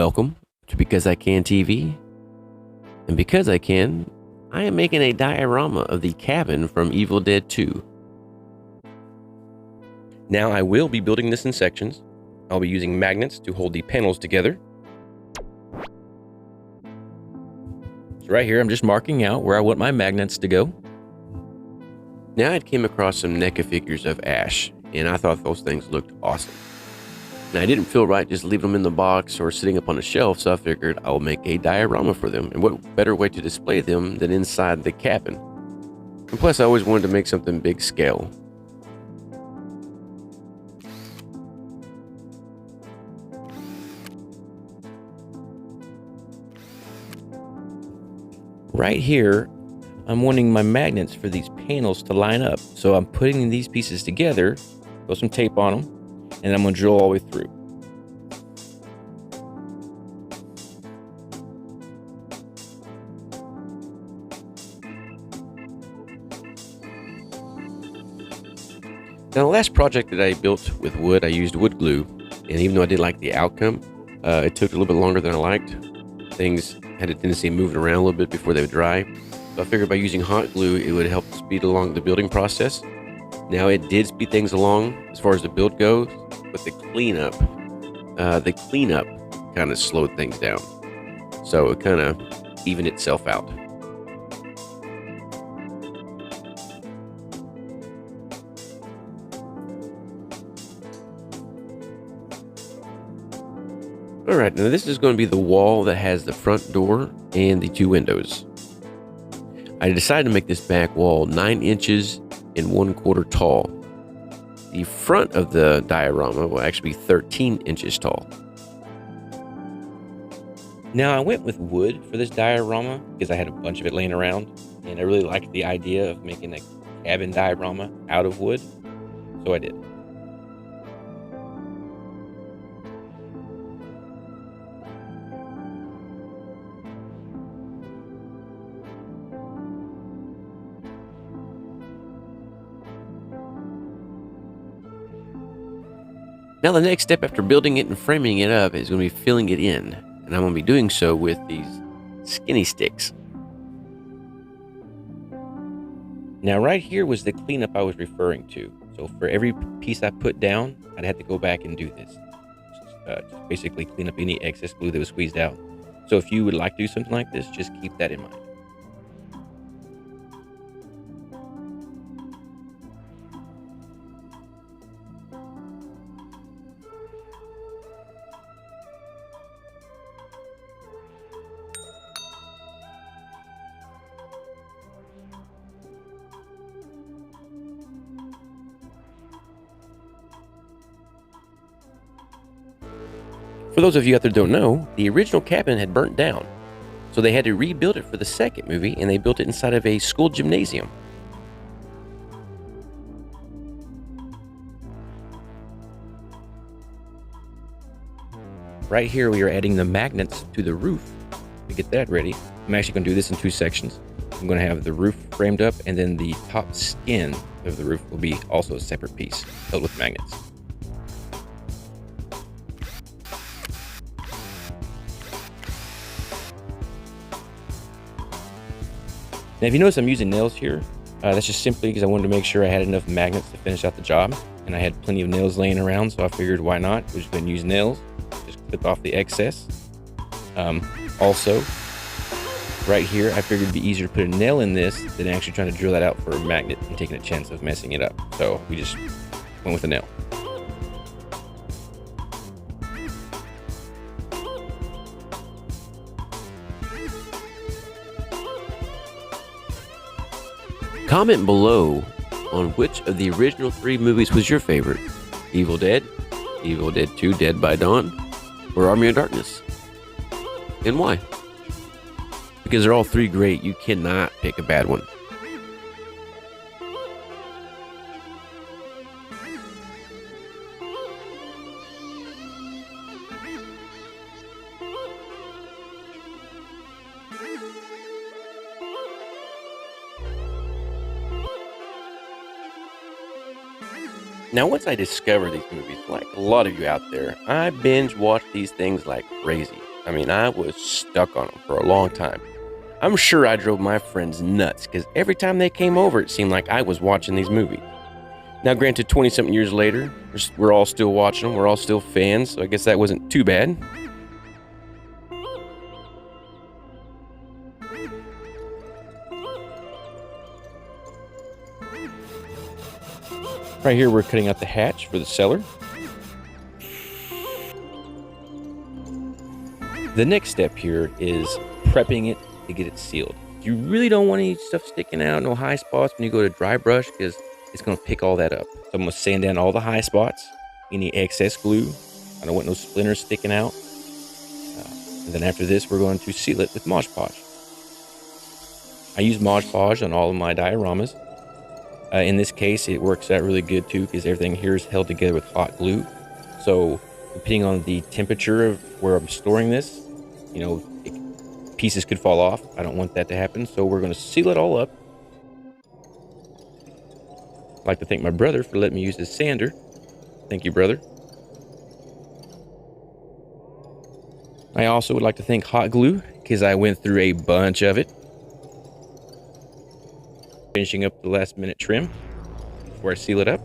Welcome to Because I Can TV. And because I can, I am making a diorama of the cabin from Evil Dead 2. Now I will be building this in sections. I'll be using magnets to hold the panels together. So right here, I'm just marking out where I want my magnets to go. Now I came across some NECA figures of Ash, and I thought those things looked awesome. Now, I didn't feel right just leaving them in the box or sitting up on a shelf, so I figured I'll make a diorama for them. And what better way to display them than inside the cabin? And plus, I always wanted to make something big scale. Right here, I'm wanting my magnets for these panels to line up. So I'm putting these pieces together, throw some tape on them, and I'm going to drill all the way through. Now, the last project that I built with wood, I used wood glue, and even though I did like the outcome, it took a little bit longer than I liked. Things had a tendency of moving around a little bit before they would dry. So I figured by using hot glue, it would help speed along the building process. Now, it did speed things along as far as the build goes, but the cleanup kind of slowed things down. So it kind of evened itself out. All right, now this is going to be the wall that has the front door and the two windows. I decided to make this back wall 9 inches and 1/4 tall. The front of the diorama will actually be 13 inches tall. Now, I went with wood for this diorama because I had a bunch of it laying around, and I really liked the idea of making a cabin diorama out of wood, so I did. Now the next step after building it and framing it up is going to be filling it in. And I'm going to be doing so with these skinny sticks. Now right here was the cleanup I was referring to. So for every piece I put down, I'd have to go back and do this. Just basically clean up any excess glue that was squeezed out. So if you would like to do something like this, just keep that in mind. For those of you out there who don't know, the original cabin had burnt down, so they had to rebuild it for the second movie, and they built it inside of a school gymnasium. Right here, we are adding the magnets to the roof to get that ready. I'm actually going to do this in 2 sections. I'm going to have the roof framed up, and then the top skin of the roof will be also a separate piece filled with magnets. Now, if you notice I'm using nails here, that's just simply because I wanted to make sure I had enough magnets to finish out the job. And I had plenty of nails laying around, so I figured why not? We're just going to use nails. Just clip off the excess. Also, right here, I figured it'd be easier to put a nail in this than actually trying to drill that out for a magnet and taking a chance of messing it up. So we just went with a nail. Comment below on which of the original 3 movies was your favorite. Evil Dead, Evil Dead 2 Dead by Dawn, or Army of Darkness. And why? Because they're all 3 great, you cannot pick a bad one. Now, once I discovered these movies, like a lot of you out there, I binge watched these things like crazy. I mean, I was stuck on them for a long time. I'm sure I drove my friends nuts because every time they came over, it seemed like I was watching these movies. Now, granted, 20-something years later, we're all still watching them. We're all still fans, so I guess that wasn't too bad. Right here, we're cutting out the hatch for the cellar. The next step here is prepping it to get it sealed. You really don't want any stuff sticking out, no high spots when you go to dry brush because it's going to pick all that up. So I'm going to sand down all the high spots, any excess glue. I don't want no splinters sticking out. And then after this, we're going to seal it with Mod Podge. I use Mod Podge on all of my dioramas. In this case, it works out really good too because everything here is held together with hot glue. So depending on the temperature of where I'm storing this, pieces could fall off. I don't want that to happen. So we're going to seal it all up. I'd like to thank my brother for letting me use his sander. Thank you, brother. I also would like to thank hot glue because I went through a bunch of it. Finishing up the last minute trim before I seal it up.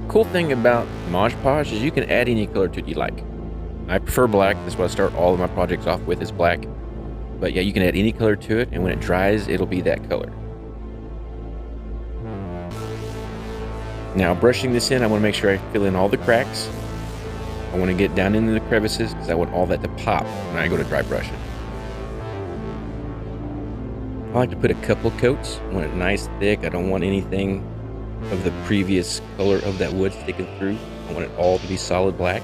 Cool thing about Mod Podge is you can add any color to it you like. I prefer black. That's what I start all of my projects off with is black. But yeah, you can add any color to it, and when it dries, it'll be that color. Now, brushing this in, I want to make sure I fill in all the cracks. I want to get down into the crevices because I want all that to pop when I go to dry brush it. I like to put a couple coats. I want it nice, thick. I don't want anything of the previous color of that wood sticking through. I want it all to be solid black.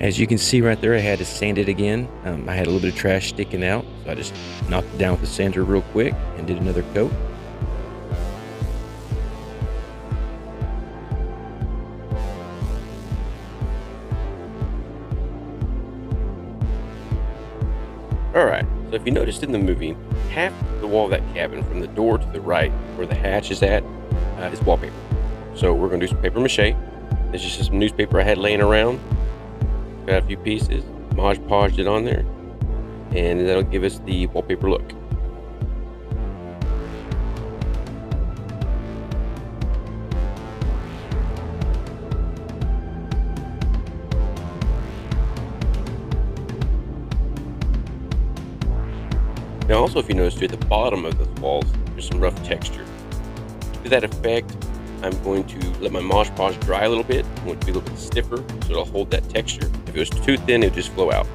As you can see right there, I had to sand it again. I had a little bit of trash sticking out, so I just knocked it down with the sander real quick and did another coat. Alright, so if you noticed in the movie, half the wall of that cabin from the door to the right, where the hatch is at, is wallpaper. So we're going to do some paper mache. This is just some newspaper I had laying around. Got a few pieces, Mod Podged it on there, and that'll give us the wallpaper look. Now also, if you notice too, at the bottom of the walls, there's some rough texture. To that effect, I'm going to let my Mod Podge dry a little bit. I want it to be a little bit stiffer so it'll hold that texture. If it was too thin, it would just flow out.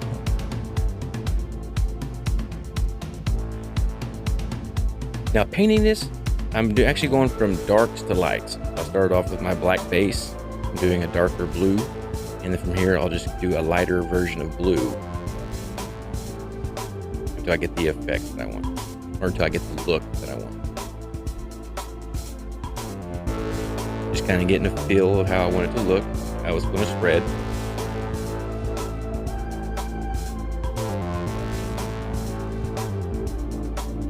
Now painting this, I'm actually going from darks to lights. I started off with my black base. I'm doing a darker blue. And then from here, I'll just do a lighter version of blue until I get the effect that I want, or until I get the look that I want. Just kind of getting a feel of how I want it to look, how it's going to spread.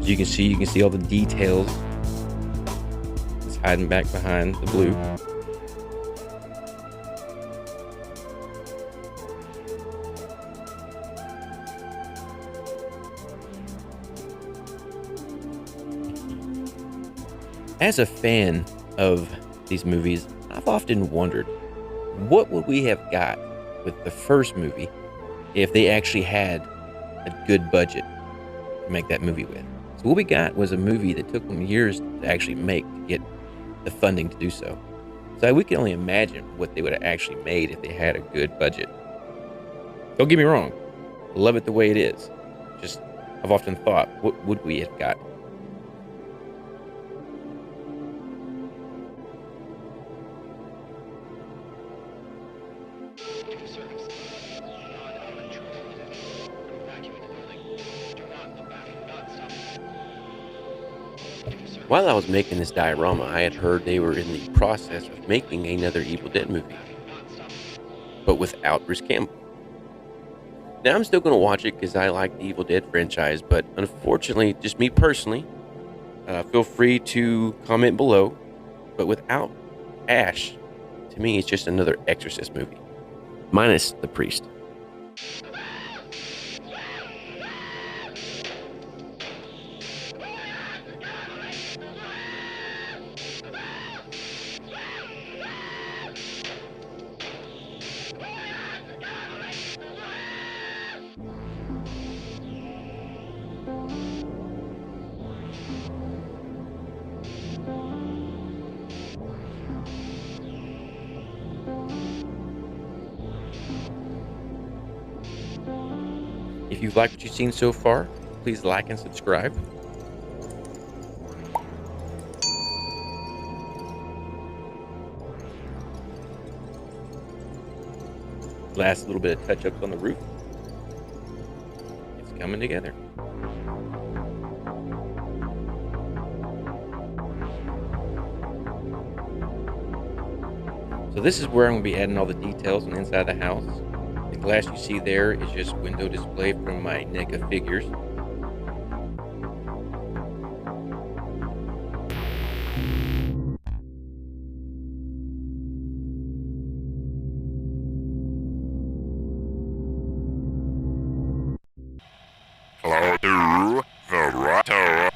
As you can see all the details. It's hiding back behind the blue. As a fan of these movies, I've often wondered, what would we have got with the first movie if they actually had a good budget to make that movie with? So what we got was a movie that took them years to actually make to get the funding to do so. So we can only imagine what they would have actually made if they had a good budget. Don't get me wrong, I love it the way it is. Just, I've often thought, what would we have got? While I was making this diorama, I had heard they were in the process of making another Evil Dead movie, but without Bruce Campbell. Now I'm still going to watch it because I like the Evil Dead franchise, but unfortunately, just me personally, feel free to comment below. But without Ash, to me, it's just another Exorcist movie, minus the priest. If you've liked what you've seen so far, please like and subscribe. Last little bit of touch-ups on the roof. It's coming together. So this is where I'm going to be adding all the details on the inside of the house. The glass you see there is just window display from my NECA figures. Hello to the Rato.